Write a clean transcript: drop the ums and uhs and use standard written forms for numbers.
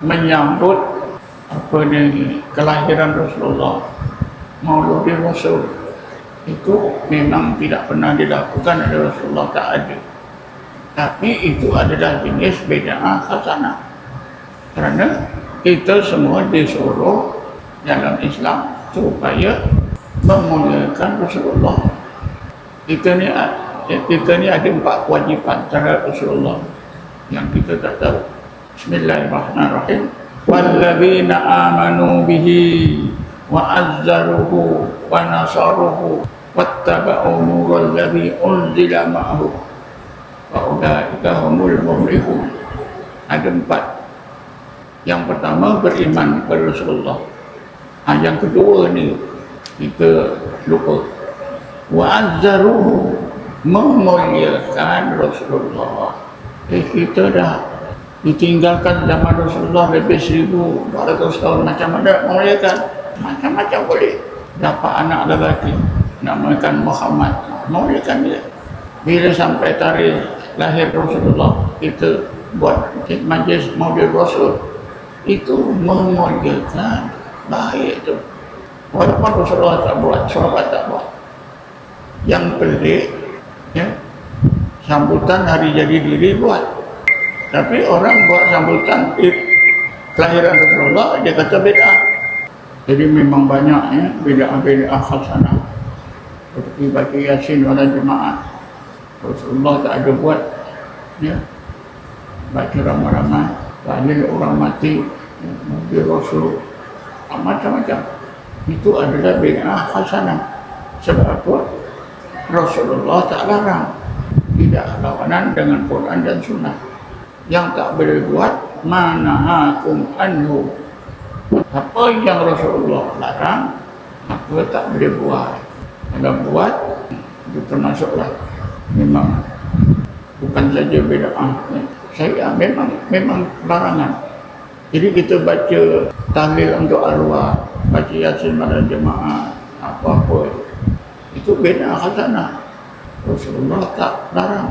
menyambut kelahiran Rasulullah, Mauludin Rasul itu memang tidak pernah dilakukan oleh Rasulullah, tak ada. Tapi itu adalah jenis bid'ah hasanah, kerana kita semua disuruh dalam Islam supaya memuliakan Rasulullah. Kita ni ada 4 kewajipan terhadap Rasulullah yang kita tak tahu. Bismillahirrahmanirrahim. Walladzina amanu bihi wa azzaruhu wa nasaruhu wattaba'u nural ladzi unzila ma'ahu wa ulaika humul muflihun. Ada 4. Yang pertama, beriman kepada Rasulullah. Yang kedua ni kita lupa. Wa azzaruhu, memuliakan Rasulullah. Kita dah ditinggalkan zaman Rasulullah lebih 1400 tahun. Macam mana memuliakan? Macam-macam boleh. Dapat anak lelaki namakan Muhammad, memuliakan dia. Bila sampai tarikh lahir Rasulullah, kita buat majlis Maulid Rasul, itu memuliakan. Baik tu. Walaupun Rasulullah tak buat, sahabat tak buat. Yang pelik, ya, sambutan hari jadi diri buat. Tapi orang buat sambutan kelahiran Rasulullah, dia kata bid'ah. Jadi memang banyak ya, bid'ah hasanah. Seperti baca Yasin wala jemaah, Rasulullah tak ada buat, ya. Baca ramai-ramai, tahlil orang mati, mobil Rasul, macam-macam. Itu adalah bid'ah hasanah. Sebab apa? Rasulullah tak larang, tidak lawanan dengan Quran dan Sunnah. Yang tak boleh buat, manahakum anhu, apa yang Rasulullah larang, maka tak boleh buat. Kalau buat, itu termasuklah memang bukan saja bid'ah, saya memang larangan. Jadi kita baca tahlil untuk arwah, baca Yasin malam jemaah, apa-apa, itu bid'ah hasanah. Rasulullah tak larang.